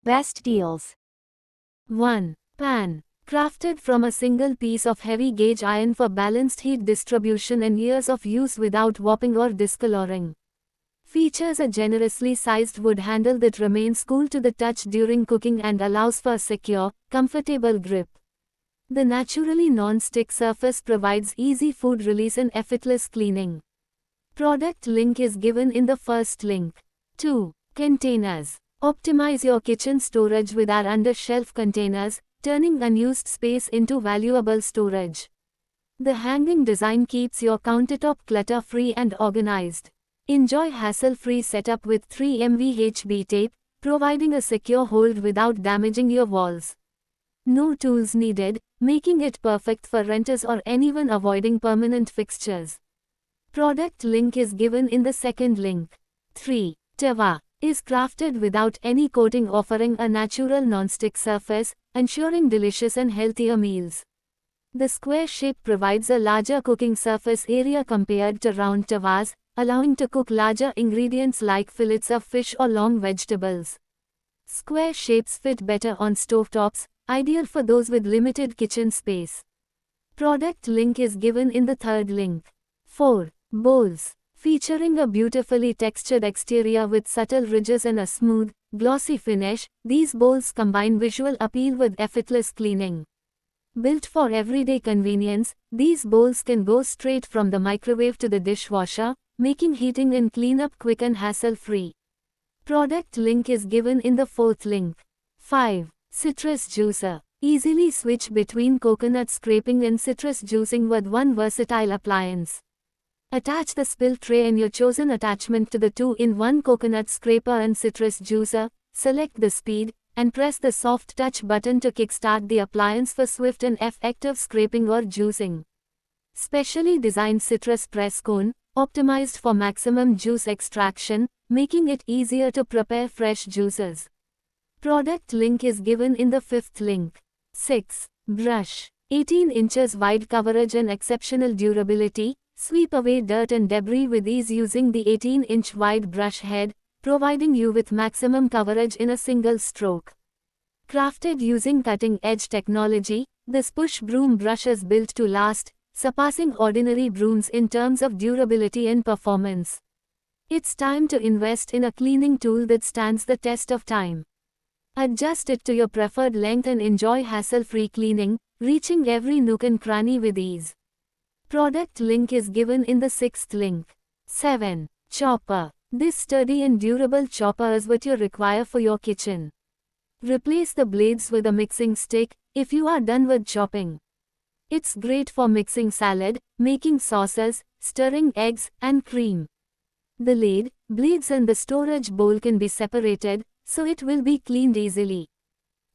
Best deals. 1. Pan. Crafted from a single piece of heavy gauge iron for balanced heat distribution and years of use without warping or discoloring. Features a generously sized wood handle that remains cool to the touch during cooking and allows for a secure, comfortable grip. The naturally non-stick surface provides easy food release and effortless cleaning. Product link is given in the first link. 2. Containers. Optimize your kitchen storage with our under-shelf containers, turning unused space into valuable storage. The hanging design keeps your countertop clutter-free and organized. Enjoy hassle-free setup with 3M VHB tape, providing a secure hold without damaging your walls. No tools needed, making it perfect for renters or anyone avoiding permanent fixtures. Product link is given in the second link. 3. Tawa. Is crafted without any coating, offering a natural non-stick surface, ensuring delicious and healthier meals. The square shape provides a larger cooking surface area compared to round tawas, allowing to cook larger ingredients like fillets of fish or long vegetables. Square shapes fit better on stovetops, ideal for those with limited kitchen space. Product link is given in the third link. 4. Bowls. Featuring a beautifully textured exterior with subtle ridges and a smooth, glossy finish, these bowls combine visual appeal with effortless cleaning. Built for everyday convenience, these bowls can go straight from the microwave to the dishwasher, making heating and cleanup quick and hassle-free. Product link is given in the fourth link. 5. Citrus juicer. Easily switch between coconut scraping and citrus juicing with one versatile appliance. Attach the spill tray and your chosen attachment to the 2-in-1 coconut scraper and citrus juicer, select the speed, and press the soft touch button to kickstart the appliance for swift and effective scraping or juicing. Specially designed citrus press cone, optimized for maximum juice extraction, making it easier to prepare fresh juices. Product link is given in the fifth link. 6. Brush. 18 inches wide coverage and exceptional durability. Sweep away dirt and debris with ease using the 18-inch wide brush head, providing you with maximum coverage in a single stroke. Crafted using cutting-edge technology, this push broom brush is built to last, surpassing ordinary brooms in terms of durability and performance. It's time to invest in a cleaning tool that stands the test of time. Adjust it to your preferred length and enjoy hassle-free cleaning, reaching every nook and cranny with ease. Product link is given in the sixth link. 7. Chopper. This sturdy and durable chopper is what you require for your kitchen. Replace the blades with a mixing stick if you are done with chopping. It's great for mixing salad, making sauces, stirring eggs, and cream. The lid, blades and the storage bowl can be separated, so it will be cleaned easily.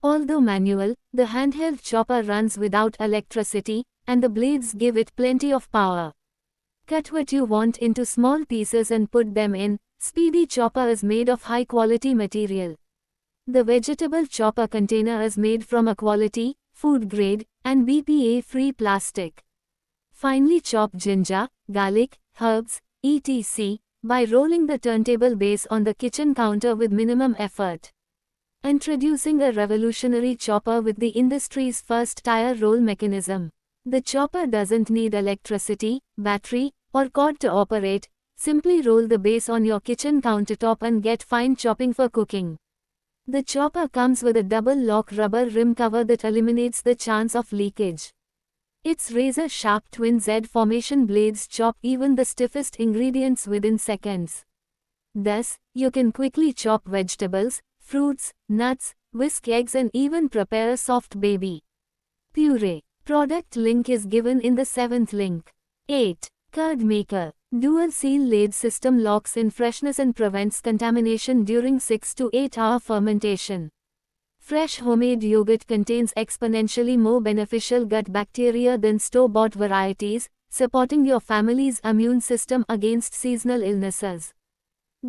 Although manual, the handheld chopper runs without electricity, and the blades give it plenty of power. Cut what you want into small pieces and put them in. Speedy chopper is made of high-quality material. The vegetable chopper container is made from a quality, food-grade, and BPA-free plastic. Finely chop ginger, garlic, herbs, etc. by rolling the turntable base on the kitchen counter with minimum effort. Introducing a revolutionary chopper with the industry's first tire roll mechanism. The chopper doesn't need electricity, battery, or cord to operate. Simply roll the base on your kitchen countertop and get fine chopping for cooking. The chopper comes with a double-lock rubber rim cover that eliminates the chance of leakage. Its razor-sharp twin Z-formation blades chop even the stiffest ingredients within seconds. Thus, you can quickly chop vegetables, fruits, nuts, whisk eggs and even prepare a soft baby puree. Product link is given in the seventh link. 8. Curd maker. Dual seal lathe system locks in freshness and prevents contamination during 6 to 8 hour fermentation. Fresh homemade yogurt contains exponentially more beneficial gut bacteria than store-bought varieties, supporting your family's immune system against seasonal illnesses.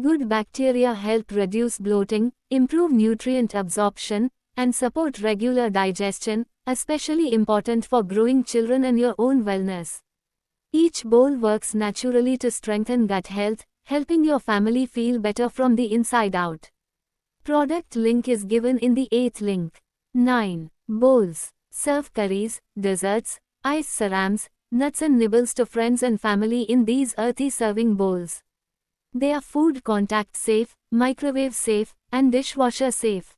Good bacteria help reduce bloating, improve nutrient absorption, and support regular digestion, especially important for growing children and your own wellness. Each bowl works naturally to strengthen gut health, helping your family feel better from the inside out. Product link is given in the 8th link. 9. Bowls. Serve curries, desserts, ice cerams, nuts and nibbles to friends and family in these earthy serving bowls. They are food contact safe, microwave safe, and dishwasher safe.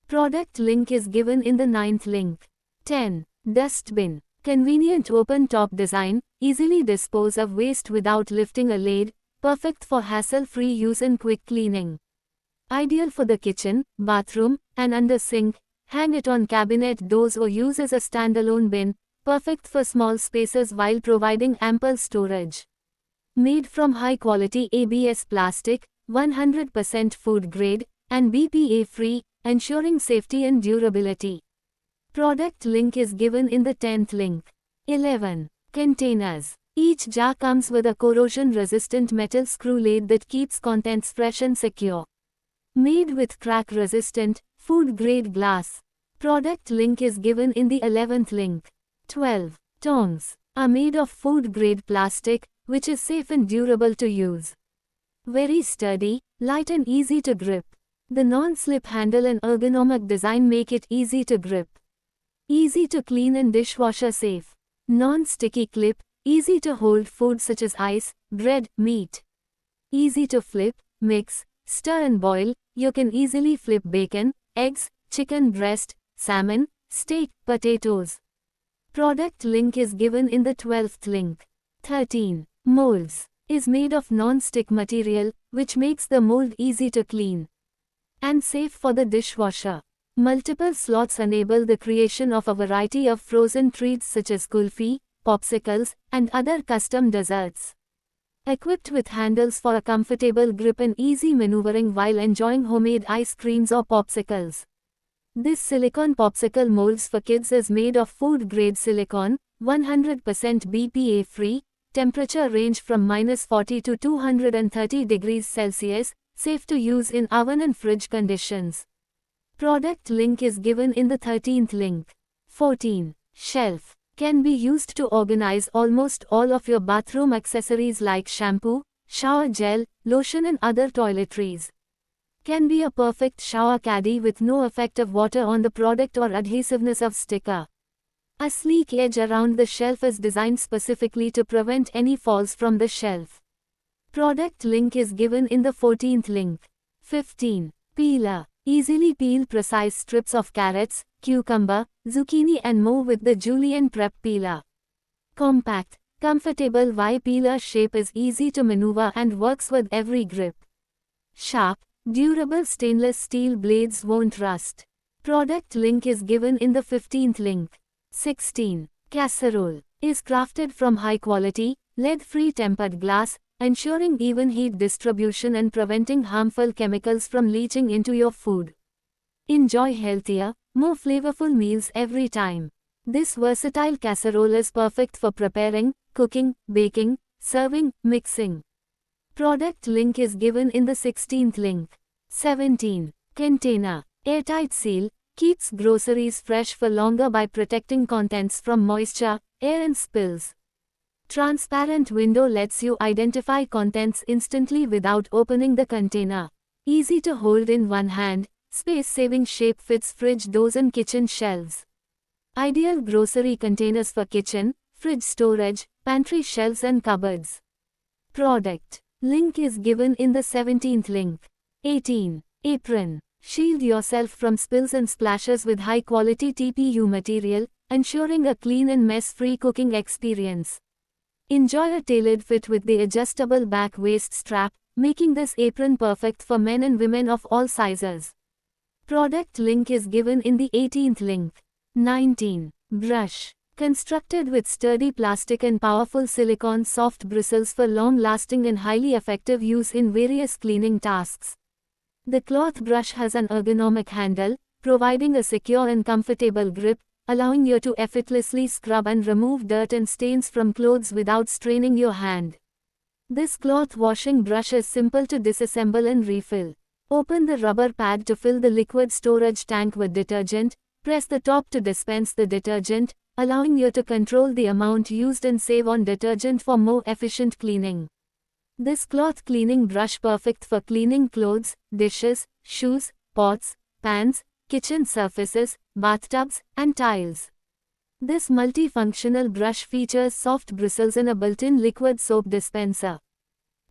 Product link is given in the 9th link. 10. Dustbin. Convenient open top design, easily dispose of waste without lifting a lid, perfect for hassle-free use and quick cleaning. Ideal for the kitchen, bathroom, and under sink. Hang it on cabinet doors or use as a standalone bin, perfect for small spaces while providing ample storage. Made from high-quality ABS plastic, 100% food grade, and BPA-free, ensuring safety and durability. Product link is given in the 10th link. 11. Containers. Each jar comes with a corrosion-resistant metal screw lid that keeps contents fresh and secure. Made with crack-resistant, food-grade glass. Product link is given in the 11th link. 12. Tongs. Are made of food-grade plastic, which is safe and durable to use. Very sturdy, light and easy to grip. The non-slip handle and ergonomic design make it easy to grip. Easy to clean and dishwasher safe. Non-sticky clip, easy to hold food such as ice, bread, meat. Easy to flip, mix, stir and boil. You can easily flip bacon, eggs, chicken breast, salmon, steak, potatoes. Product link is given in the 12th link. 13. Molds. Is made of non-stick material, which makes the mold easy to clean and safe for the dishwasher. Multiple slots enable the creation of a variety of frozen treats such as kulfi, popsicles, and other custom desserts. Equipped with handles for a comfortable grip and easy maneuvering while enjoying homemade ice creams or popsicles. This silicone popsicle molds for kids is made of food-grade silicone, 100% BPA-free, temperature range from -40 to 230 degrees Celsius, safe to use in oven and fridge conditions. Product link is given in the 13th link. 14. Shelf. Can be used to organize almost all of your bathroom accessories like shampoo, shower gel, lotion and other toiletries. Can be a perfect shower caddy with no effect of water on the product or adhesiveness of sticker. A sleek edge around the shelf is designed specifically to prevent any falls from the shelf. Product link is given in the 14th link. 15. Peeler. Easily peel precise strips of carrots, cucumber, zucchini and more with the Julienne Prep Peeler. Compact, comfortable Y-peeler shape is easy to maneuver and works with every grip. Sharp, durable stainless steel blades won't rust. Product link is given in the 15th link. 16. Casserole. Is crafted from high-quality, lead-free tempered glass, ensuring even heat distribution and preventing harmful chemicals from leaching into your food. Enjoy healthier, more flavorful meals every time. This versatile casserole is perfect for preparing, cooking, baking, serving, mixing. Product link is given in the 16th link. 17. Container. Airtight seal, keeps groceries fresh for longer by protecting contents from moisture, air and spills. Transparent window lets you identify contents instantly without opening the container. Easy to hold in one hand, space-saving shape fits fridge doors and kitchen shelves. Ideal grocery containers for kitchen, fridge storage, pantry shelves and cupboards. Product link is given in the 17th link. 18. Apron. Shield yourself from spills and splashes with high-quality TPU material, ensuring a clean and mess-free cooking experience. Enjoy a tailored fit with the adjustable back waist strap, making this apron perfect for men and women of all sizes. Product link is given in the 18th link. 19. Brush. Constructed with sturdy plastic and powerful silicone soft bristles for long-lasting and highly effective use in various cleaning tasks. The cloth brush has an ergonomic handle, providing a secure and comfortable grip, allowing you to effortlessly scrub and remove dirt and stains from clothes without straining your hand. This cloth washing brush is simple to disassemble and refill. Open the rubber pad to fill the liquid storage tank with detergent, press the top to dispense the detergent, allowing you to control the amount used and save on detergent for more efficient cleaning. This cloth cleaning brush perfect for cleaning clothes, dishes, shoes, pots, pans, kitchen surfaces, bathtubs, and tiles. This multifunctional brush features soft bristles in a built-in liquid soap dispenser.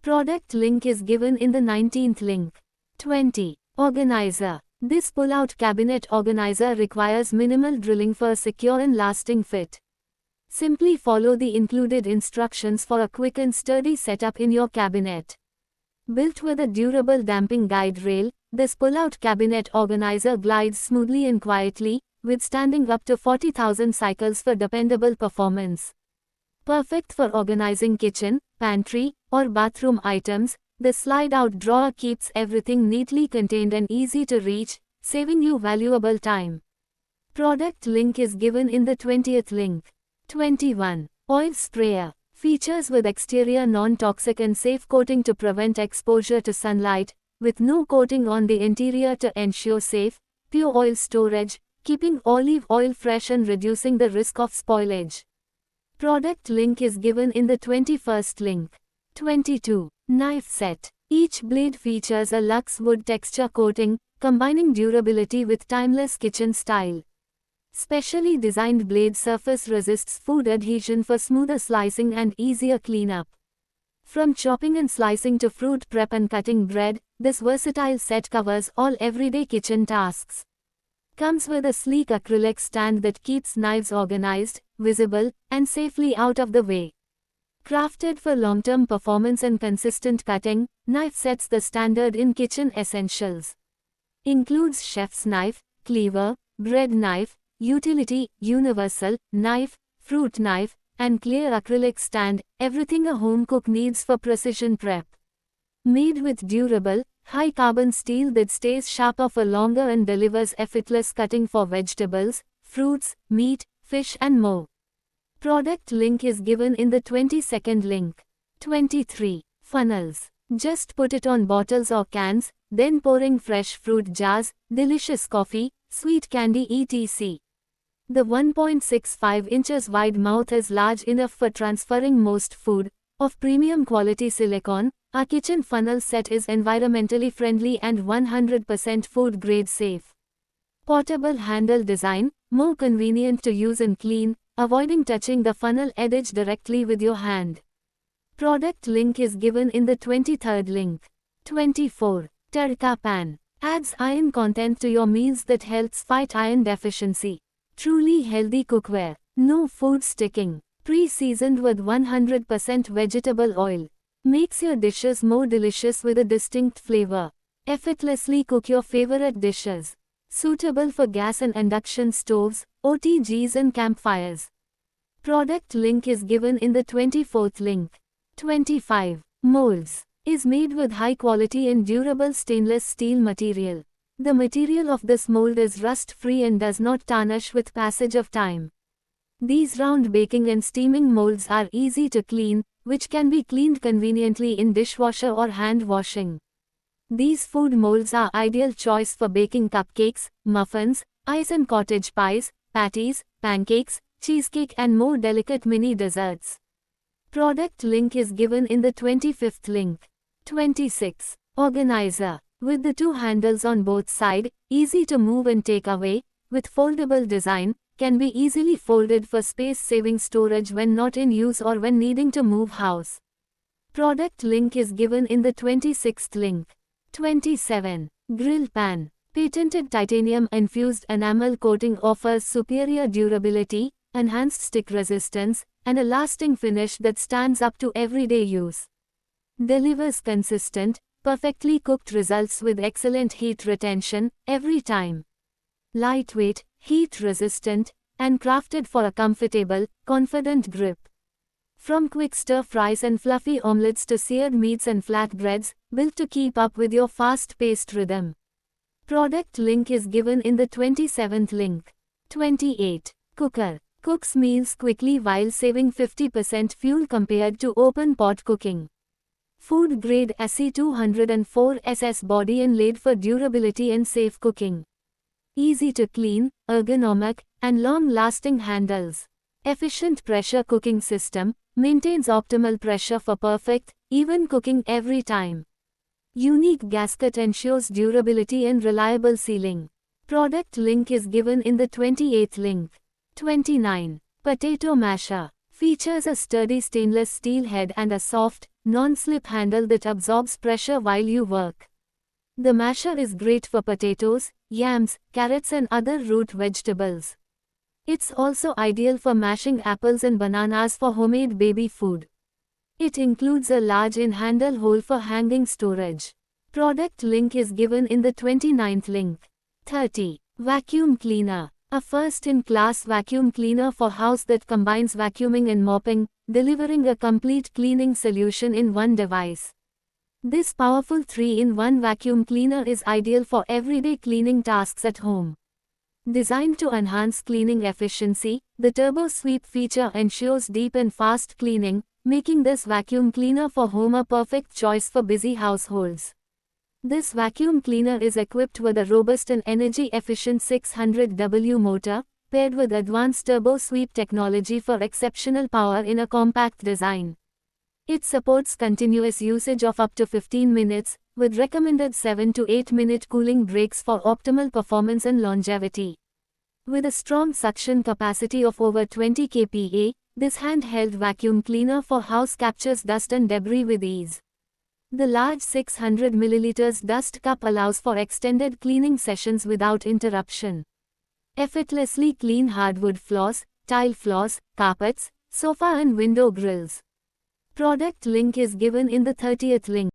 Product link is given in the 19th link. 20. Organizer. This pull-out cabinet organizer requires minimal drilling for a secure and lasting fit. Simply follow the included instructions for a quick and sturdy setup in your cabinet. Built with a durable damping guide rail, this pull-out cabinet organizer glides smoothly and quietly, withstanding up to 40,000 cycles for dependable performance. Perfect for organizing kitchen, pantry, or bathroom items, the slide-out drawer keeps everything neatly contained and easy to reach, saving you valuable time. Product link is given in the 20th link. 21. Oil sprayer. Features with exterior non-toxic and safe coating to prevent exposure to sunlight, with no coating on the interior to ensure safe, pure oil storage, keeping olive oil fresh and reducing the risk of spoilage. Product link is given in the 21st link. 22. Knife set. Each blade features a luxe wood texture coating, combining durability with timeless kitchen style. Specially designed blade surface resists food adhesion for smoother slicing and easier cleanup. From chopping and slicing to fruit prep and cutting bread, this versatile set covers all everyday kitchen tasks. Comes with a sleek acrylic stand that keeps knives organized, visible, and safely out of the way. Crafted for long-term performance and consistent cutting, knife sets the standard in kitchen essentials. Includes chef's knife, cleaver, bread knife, utility, universal, knife, fruit knife, and clear acrylic stand, everything a home cook needs for precision prep. Made with durable, high-carbon steel that stays sharper for longer and delivers effortless cutting for vegetables, fruits, meat, fish and more. Product link is given in the 22nd link. 23. Funnels. Just put it on bottles or cans, then pouring fresh fruit jars, delicious coffee, sweet candy etc. The 1.65 inches wide mouth is large enough for transferring most food. Of premium quality silicone, our kitchen funnel set is environmentally friendly and 100% food grade safe. Portable handle design, more convenient to use and clean, avoiding touching the funnel edge directly with your hand. Product link is given in the 23rd link. 24. Tadka pan. Adds iron content to your meals that helps fight iron deficiency. Truly healthy cookware. No food sticking. Pre-seasoned with 100% vegetable oil. Makes your dishes more delicious with a distinct flavor. Effortlessly cook your favorite dishes. Suitable for gas and induction stoves, OTGs and campfires. Product link is given in the 24th link. 25. Molds. Is made with high quality and durable stainless steel material. The material of this mold is rust-free and does not tarnish with passage of time. These round baking and steaming molds are easy to clean, which can be cleaned conveniently in dishwasher or hand washing. These food molds are ideal choice for baking cupcakes, muffins, ice and cottage pies, patties, pancakes, cheesecake and more delicate mini desserts. Product link is given in the 25th link. 26. Organizer. With the two handles on both sides, easy to move and take away, with foldable design, can be easily folded for space-saving storage when not in use or when needing to move house. Product link is given in the 26th link. 27. Grill pan. Patented titanium-infused enamel coating offers superior durability, enhanced stick resistance, and a lasting finish that stands up to everyday use. Delivers consistent, perfectly cooked results with excellent heat retention every time. Lightweight, heat-resistant, and crafted for a comfortable, confident grip. From quick stir-fries and fluffy omelets to seared meats and flatbreads, built to keep up with your fast-paced rhythm. Product link is given in the 27th link. 28. Cooker. Cooks meals quickly while saving 50% fuel compared to open pot cooking. Food grade SE204 SS body inlaid for durability and safe cooking. Easy to clean, ergonomic, and long-lasting handles. Efficient pressure cooking system, maintains optimal pressure for perfect, even cooking every time. Unique gasket ensures durability and reliable sealing. Product link is given in the 28th link. 29. Potato masher. Features a sturdy stainless steel head and a soft, non-slip handle that absorbs pressure while you work. The masher is great for potatoes, yams, carrots and other root vegetables. It's also ideal for mashing apples and bananas for homemade baby food. It includes a large in-handle hole for hanging storage. Product link is given in the 29th link. 30. Vacuum cleaner. A first-in-class vacuum cleaner for house that combines vacuuming and mopping, delivering a complete cleaning solution in one device. This powerful 3-in-1 vacuum cleaner is ideal for everyday cleaning tasks at home. Designed to enhance cleaning efficiency, the Turbo Sweep feature ensures deep and fast cleaning, making this vacuum cleaner for home a perfect choice for busy households. This vacuum cleaner is equipped with a robust and energy-efficient 600W motor, paired with advanced Turbo Sweep technology for exceptional power in a compact design. It supports continuous usage of up to 15 minutes, with recommended 7 to 8 minute cooling breaks for optimal performance and longevity. With a strong suction capacity of over 20 kPa, this handheld vacuum cleaner for house captures dust and debris with ease. The large 600 ml dust cup allows for extended cleaning sessions without interruption. Effortlessly clean hardwood floors, tile floors, carpets, sofa and window grills. Product link is given in the 30th link.